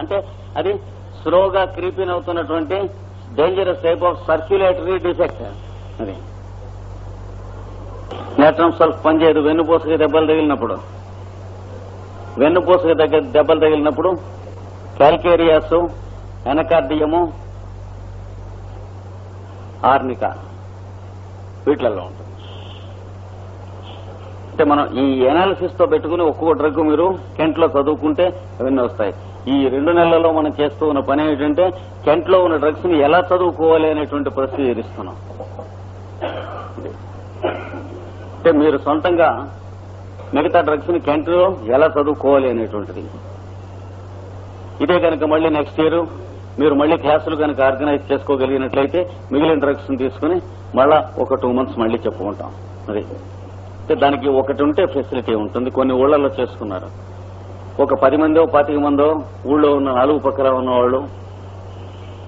అంటే అది స్లోగా క్రీపింగ్ అవుతున్నటువంటి dangerous type of circulatory defect. అది నేట్రమ్ సెల్ఫ్ పనిచేయదు. వెన్నుపూసకి దెబ్బలు తగిలినప్పుడు క్యాల్కేరియాస్, ఎనకార్డియము, ఆర్నికా వీటిలలో ఉంటుంది. అంటే మనం ఈ ఎనాలిసిస్ తో పెట్టుకుని ఒక్కొక్క డ్రగ్ మీరు కెంట్లో చదువుకుంటే అవన్నీ వస్తాయి. ఈ 2 నెలల్లో మనం చేస్తూ ఉన్న పని ఏంటంటే కెంట్లో ఉన్న డ్రగ్స్ ని ఎలా చదువుకోవాలి అనేటువంటి ప్రొసీజర్ ఇస్తున్నాం. అంటే మీరు సొంతంగా మిగతా డ్రగ్స్ ని కెంట్లో ఎలా చదువుకోవాలి అనేటువంటిది. ఇదే కనుక మళ్ళీ నెక్స్ట్ ఇయర్ మీరు మళ్ళీ క్లాసులు కనుక ఆర్గనైజ్ చేసుకోగలిగినట్లయితే మిగిలిన డ్రగ్స్ ని తీసుకుని మళ్ళా ఒక 2 months మళ్ళీ చెప్పుకుంటాం. అది అంటే దానికి ఒకటి ఉంటే ఫెసిలిటీ ఉంటుంది. కొన్ని ఊళ్ళల్లో చేసుకున్నారు. ఒక 10 మందో 25 మందో ఊళ్ళో ఉన్న 4 పక్కల ఉన్నవాళ్ళు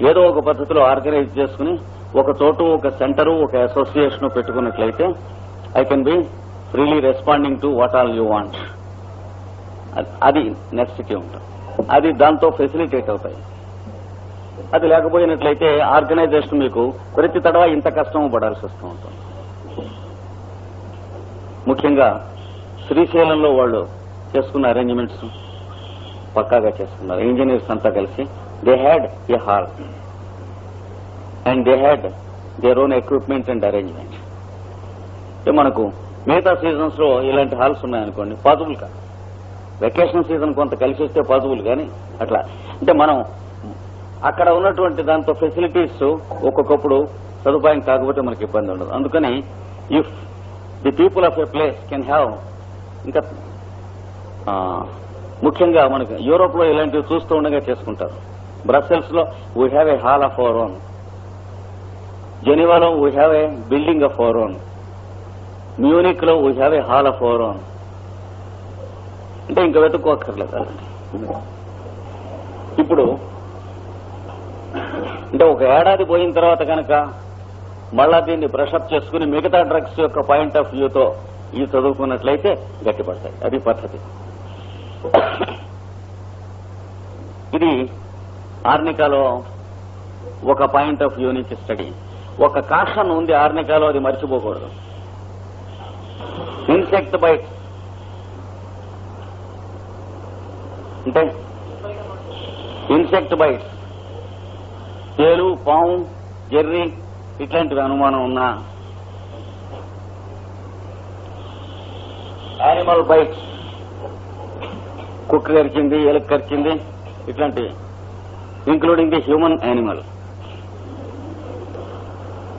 ఏదో ఒక పద్ధతిలో ఆర్గనైజ్ చేసుకుని ఒక చోటు, ఒక సెంటరు, ఒక అసోసియేషన్ పెట్టుకున్నట్లయితే I can be freely responding to what all you want. అది నెక్స్ట్ ఉంటుంది. అది దాంతో ఫెసిలిటేట్ అవుతాయి. అది లేకపోయినట్లయితే ఆర్గనైజేషన్ మీకు ప్రతి తడవ ఇంత కష్టం పడాల్సి వస్తూ ఉంటుంది. ముఖ్యంగా శ్రీశైలంలో వాళ్ళు చేసుకున్న అరేంజ్మెంట్స్ పక్కాగా చేసుకున్నారు. ఇంజనీర్స్ అంతా కలిసి they had a hall and they had their own equipment and arrangement. మనకు మిగతా సీజన్స్ లో ఇలాంటి హాల్స్ ఉన్నాయనుకోండి పాజిబుల్ కాదు. వెకేషన్ సీజన్ కొంత కలిసి వస్తే పాజిబుల్ కానీ అట్లా అంటే మనం అక్కడ ఉన్నటువంటి దాంతో ఫెసిలిటీస్ ఒక్కొక్కప్పుడు సదుపాయం కాకపోతే మనకి ఇబ్బంది ఉండదు. అందుకని if the people of a place can have, ఇంకా ముఖ్యంగా మనకి యూరోప్ లో ఇలాంటివి చూస్తూ ఉండగా చేసుకుంటారు. బ్రసెల్స్ లో we have a hall of our own, జెనీవాలో we have a building of our own, Munich లో we have a hall of our own. అంటే ఇంకా వెతుక్కోక్కర్లేదు. ఇప్పుడు అంటే ఒక ఏడాది పోయిన తర్వాత కనుక మళ్ళా దీన్ని బ్రషప్ చేసుకుని మిగతా డ్రగ్స్ యొక్క పాయింట్ ఆఫ్ వ్యూతో ఇవి చదువుకున్నట్లయితే గట్టిపడతాయి. అది పద్ధతి. ఇది ఆర్నికాలో ఒక పాయింట్ ఆఫ్ వ్యూ నుంచి స్టడీ. ఒక కాషన్ ఉంది ఆర్నికాలో, అది మర్చిపోకూడదు. ఇన్సెక్ట్ బైట్స్ అంటే ఇన్సెక్ట్ బైట్స్, తేలు, పాము, జెర్రీ ఇట్లాంటివి అనుమానం ఉన్నా, యానిమల్ బైట్స్, కుక్క కరిచింది, ఎలుక కరిచింది, ఇట్లాంటివి ఇంక్లూడింగ్ ది హ్యూమన్ యానిమల్,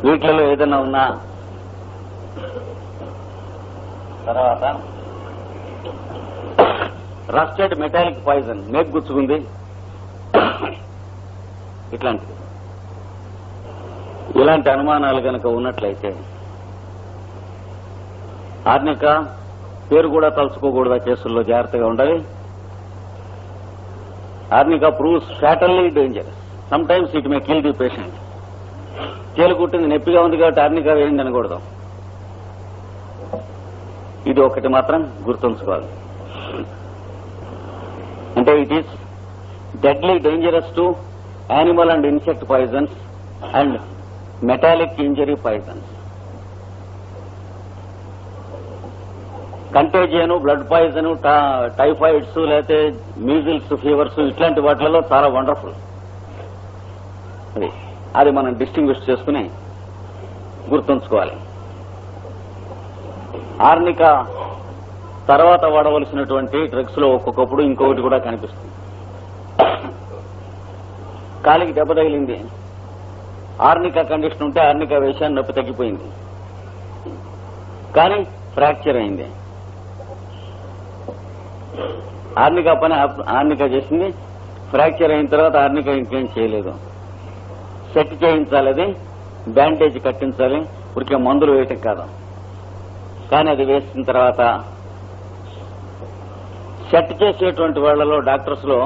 వీటిలలో ఏదైనా ఉన్నా. తర్వాత రస్టెడ్ మెటాలిక్ పాయిజన్, మేక్ గుచ్చుకుంది, ఇట్లాంటివి. ఇలాంటి అనుమానాలు కనుక ఉన్నట్లయితే ఆర్నికా పేరు కూడా తలుచుకోకూడదు. ఆ కేసుల్లో జాగ్రత్తగా ఉండాలి. Arnica proves fatally dangerous. Sometimes it may kill the patient. తేలు కుట్టింది, నొప్పిగా ఉంది కాబట్టి ఆర్నికా వేయండి అనకూడదు. ఇది ఒకటి మాత్రం గుర్తుంచుకోవాలి. అంటే it is deadly dangerous to animal and insect poisons and metallic injury poisons. Contagion, blood poison, typhoids, లేకపోతే మీజిల్స్, ఫీవర్స్ ఇట్లాంటి వాటిలలో చాలా వండర్ఫుల్. అది మనం డిస్టింగ్విష్ చేసుకుని గుర్తుంచుకోవాలి. ఆర్నికా తర్వాత వాడవలసినటువంటి డ్రగ్స్ లో ఒక్కొక్కప్పుడు ఇంకొకటి కూడా కనిపిస్తుంది. కాలికి దెబ్బ తగిలింది, ఆర్నికా కండిషన్ ఉంటే ఆర్నికా వేషాన్ని నొప్పి తగ్గిపోయింది, కానీ ఫ్రాక్చర్ అయింది. ఆర్నికా పని ఆర్నికా చేసింది, ఫ్రాక్చర్ అయిన తర్వాత ఆర్నికా ఇంకేం చేయలేదు. సెట్ చేయించాలి, అది బ్యాండేజ్ కట్టించాలి, ఊరికే మందులు వేయటం కాదు. కానీ అది వేసిన తర్వాత సెట్ చేసేటువంటి వాళ్లలో డాక్టర్స్ లో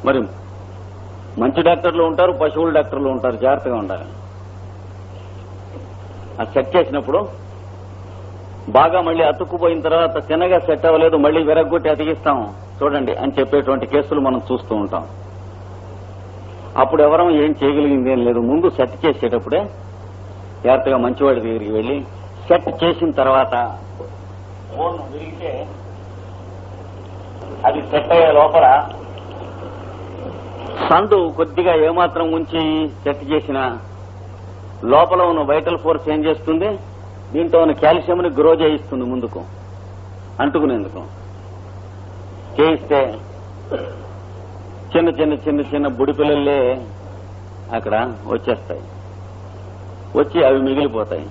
మరి మంచి డాక్టర్లు ఉంటారు, పశువుల డాక్టర్లు ఉంటారు. జాగ్రత్తగా ఉండాలి. ఆ సెట్ చేసినప్పుడు బాగా మళ్ళీ అతుక్కుపోయిన తర్వాత చిన్నగా సెట్ అవ్వలేదు, మళ్ళీ విరగ్గొట్టి అతికిస్తాం చూడండి అని చెప్పేటువంటి కేసులు మనం చూస్తూ ఉంటాం. అప్పుడు ఎవరం ఏం చేయగలిగింది ఏం లేదు. ముందు సెట్ చేసేటప్పుడే జాగ్రత్తగా మంచివాడి దగ్గరికి వెళ్ళి సెట్ చేసిన తర్వాత బోన్ విరిగితే అది సెట్ అయ్యే లోపల సందు కొద్దిగా ఏమాత్రం ఉంచి సెట్ చేసిన లోపల ఉన్న వైటల్ ఫోర్స్ ఏం చేస్తుంది, దీంతో ఉన్న కాల్షియంని గ్రో చేయిస్తుంది, ముందుకు అంటుకునేందుకు చేయిస్తే చిన్న చిన్న చిన్న చిన్న బుడి పిల్లలే అక్కడ వచ్చేస్తాయి. వచ్చి అవి మిగిలిపోతాయి.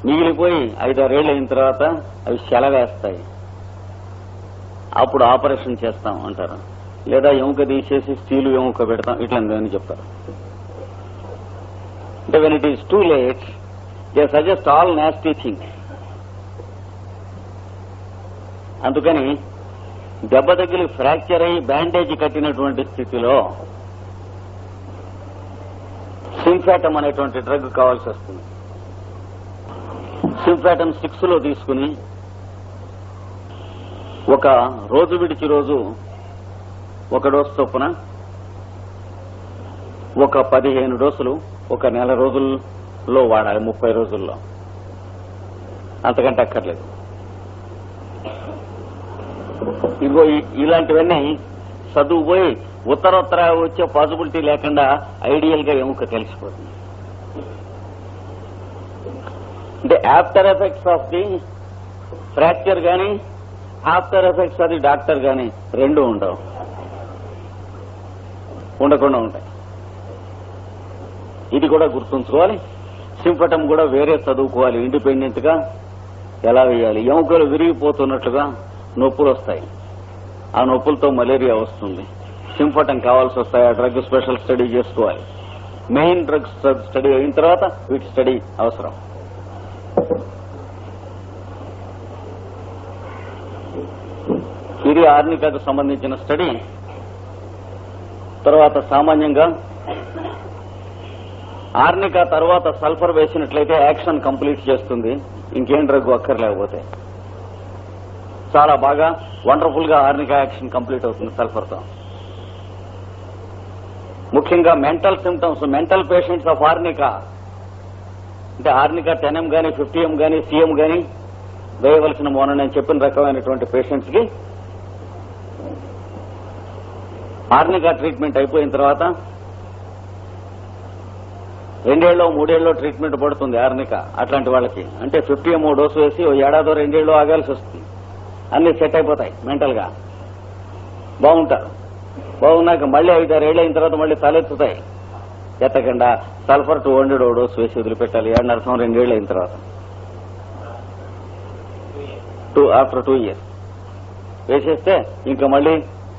మిగిలిపోయి 5-6 ఏళ్ళు అయిన తర్వాత అవి సెలవేస్తాయి. అప్పుడు ఆపరేషన్ చేస్తాం అంటారు, లేదా ఎముక తీసేసి స్టీలు ఎముక పెడతాం, ఇట్లాంటివన్నీ చెప్తారు. అంటే when it is too late they suggest all nasty things. అందుకని దెబ్బ తగిలి ఫ్రాక్చర్ అయ్యి బ్యాండేజ్ కట్టినటువంటి స్థితిలో సింఫాటమ్ అనేటువంటి డ్రగ్ కావాల్సి వస్తుంది. సింఫాటమ్ 6 లో తీసుకుని ఒక రోజు విడిచి రోజు 1 డోసు చొప్పున ఒక 15 డోసులు 1 నెల రోజుల్లో వాడాలి, 30 రోజుల్లో, అంతకంటే అక్కర్లేదు. ఇదిగో ఇలాంటివన్నీ చదువుపోయి ఉత్తరోత్తర వచ్చే పాసిబిలిటీ లేకుండా ఐడియల్ గా ఎముక కలిసిపోతుంది. అంటే after effects of the fracture గాని after effects of the doctor గాని రెండు ఉండకుండా ఉంటాయి. ఇది కూడా గుర్తుంచుకోవాలి. సింపటం కూడా వేరే చదువుకోవాలి, ఇండిపెండెంట్ గా ఎలా వేయాలి. ఎముకలు విరిగిపోతున్నట్లుగా నొప్పులు వస్తాయి, ఆ నొప్పులతో మలేరియా వస్తుంది, సింపటం కావాల్సి వస్తాయి. ఆ డ్రగ్ స్పెషల్ స్టడీ చేసుకోవాలి. మెయిన్ డ్రగ్ స్టడీ అయిన తర్వాత వీటి స్టడీ అవసరం. ఇది ఆర్నికాకు సంబంధించిన స్టడీ. తర్వాత సామాన్యంగా ఆర్నికా తర్వాత సల్ఫర్ వేసినట్లయితే యాక్షన్ కంప్లీట్ చేస్తుంది, ఇంకేం డ్రగ్ అక్కర్లేకపోతే. చాలా బాగా వండర్ఫుల్ గా ఆర్నికా యాక్షన్ కంప్లీట్ అవుతుంది సల్ఫర్ తో. ముఖ్యంగా mental symptoms, mental patients of arnica, అంటే ఆర్నికా 10M గానీ 50M గానీ CM గానీ వేయవలసిన మొన్న నేను చెప్పిన రకమైనటువంటి పేషెంట్స్ కి ఆర్నికా ట్రీట్మెంట్ అయిపోయిన తర్వాత 2 ఏళ్ళో 3 ఏళ్ళో ట్రీట్మెంట్ పడుతుంది ఆర్నికా. అట్లాంటి వాళ్ళకి అంటే 50M డోసు వేసి 1 ఏడాదో 2 ఏళ్ళో ఆగాల్సి వస్తుంది. అన్ని సెట్ అయిపోతాయి, మెంటల్ గా బాగుంటారు. బాగున్నాక మళ్ళీ 5-6 ఏళ్ళు అయిన తర్వాత మళ్ళీ తలెత్తుతాయి. ఎత్తకుండా సల్ఫర్ 200 డోసు వేసి వదిలిపెట్టాలి. అర్థం 2 ఏళ్ళు అయిన తర్వాత ఆఫ్టర్ 2 years వేసేస్తే ఇంకా మళ్ళీ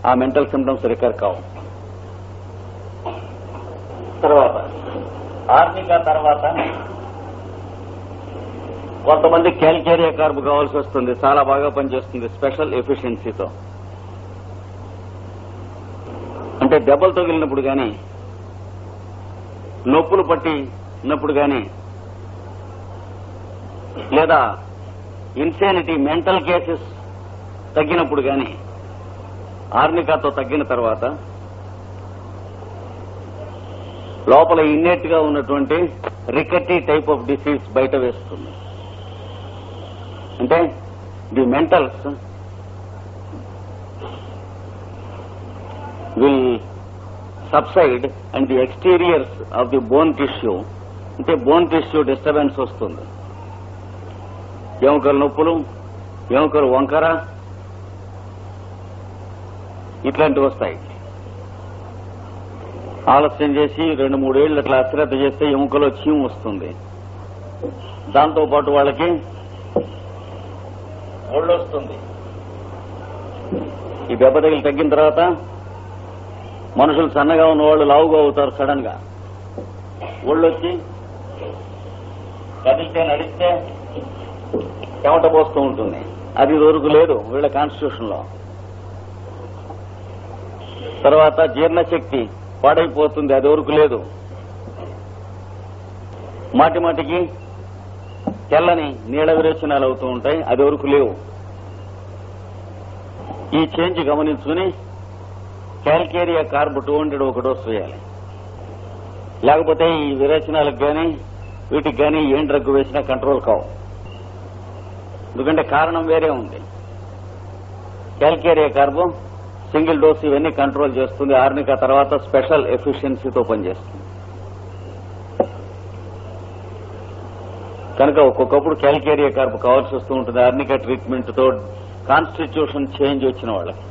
ఆ మెంటల్ సిమ్టమ్స్ రికవర్ కావు. తర్వాత ఆర్నికా తర్వాత కొంతమంది క్యాల్కేరియా కార్బ్ కావాల్సి వస్తుంది, చాలా బాగా పనిచేస్తుంది స్పెషల్ ఎఫిషియన్సీతో. అంటే దెబ్బలు తగిలినప్పుడు కానీ నొప్పులు పట్టినప్పుడు కానీ లేదా ఇన్సానిటీ మెంటల్ కేసెస్ తగ్గినప్పుడు కానీ ఆర్నికాతో తగ్గిన తర్వాత లోపల ఇన్నేట్ గా ఉన్నటువంటి రికటీ టైప్ ఆఫ్ డిసీజ్ బయట వేస్తుంది. అంటే the mentals will subside and the exteriors of the bone tissue, అంటే బోన్ టిష్యూ డిస్టర్బెన్స్ వస్తుంది. ఎముకలు నొప్పులు, ఎముకలు వంకర, ఇట్లాంటివి వస్తాయి. ఆలస్యం చేసి 2-3 ఏళ్ళు అట్లా అశ్రద్ధ చేస్తే ఎముకలో చీము వస్తుంది. దాంతోపాటు వాళ్ళకి ఒళ్ళు వస్తుంది. ఈ దెబ్బ తగిలి తగ్గిన తర్వాత మనుషులు సన్నగా ఉన్నవాళ్ళు లావుగా అవుతారు సడన్ గా. ఒళ్ళు వచ్చి కదిలితే నడిస్తే చెమట పోస్తూ ఉంటుంది. అది దొరుకు లేదు వీళ్ళ కాన్స్టిట్యూషన్ లో. తర్వాత జీర్ణశక్తి పాడైపోతుంది, అది వరకు లేదు. మాటి మాటికి తెల్లని నీళ్ల విరేచనాలు అవుతూ ఉంటాయి, అది వరకు లేవు. ఈ చేంజ్ గమనించుకుని క్యాల్కేరియా కార్బ్ 200 ఒక డోసు వేయాలి. లేకపోతే ఈ విరేచనాలకు కానీ వీటికి కానీ ఏం డ్రగ్ వేసినా కంట్రోల్ కావు. ఎందుకంటే కారణం వేరే ఉంది. క్యాల్కేరియా కార్బ్ సింగిల్ డోస్ ఇవన్నీ కంట్రోల్ చేస్తుంది. ఆర్నికా తర్వాత స్పెషల్ ఎఫిషియన్సీతో పనిచేస్తుంది. కనుక ఒక్కొక్కప్పుడు క్యాల్కేరియా కార్బ్ కావాల్సి వస్తూ ఉంటుంది. ఆర్నికా ట్రీట్మెంట్ తో కాన్స్టిట్యూషన్ చేంజ్ వచ్చిన వాళ్ళకి,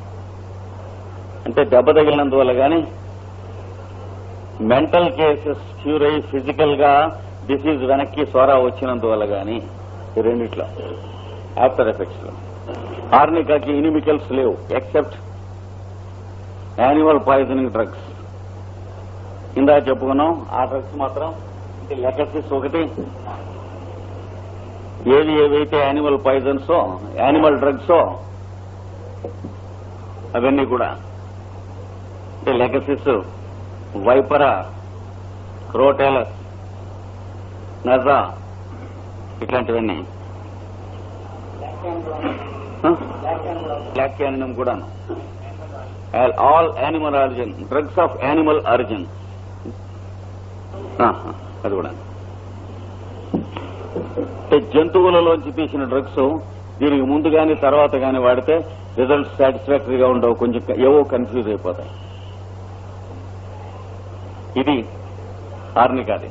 అంటే దెబ్బ తగిలినందువల్ల కానీ మెంటల్ కేసెస్ క్యూర్ అయ్యి ఫిజికల్ గా డిసీజ్ వెనక్కి సోరా వచ్చినందువల్ల కానీ ఈ రెండిట్లో ఆఫ్టర్ ఎఫెక్ట్స్ లో ఆర్నికాకి ఇనిమికల్స్ లేవు ఎక్సెప్ట్ యానిమల్ పాయిజనింగ్ డ్రగ్స్. ఇందా చెప్పుకున్నాం. ఆ డ్రగ్స్ మాత్రం లెకసిస్ ఒకటి, ఏవైతే యానిమల్ పాయిజన్సో యానిమల్ డ్రగ్సో అవన్నీ కూడా అంటే లెకసిస్, వైపరా, క్రోటేలస్, నజా ఇట్లాంటివన్నీ, బ్లాక్ క్యానినం కూడాను, all animal origin drugs of animal origin అది కూడా. అంటే జంతువులలోంచి తీసిన డ్రగ్స్ దీనికి ముందు కానీ తర్వాత కానీ వాడితే రిజల్ట్స్ సాటిస్ఫాక్టరీగా ఉండవు, కొంచెం ఏవో కన్ఫ్యూజ్ అయిపోతాయి. ఇది ఆర్నికాది.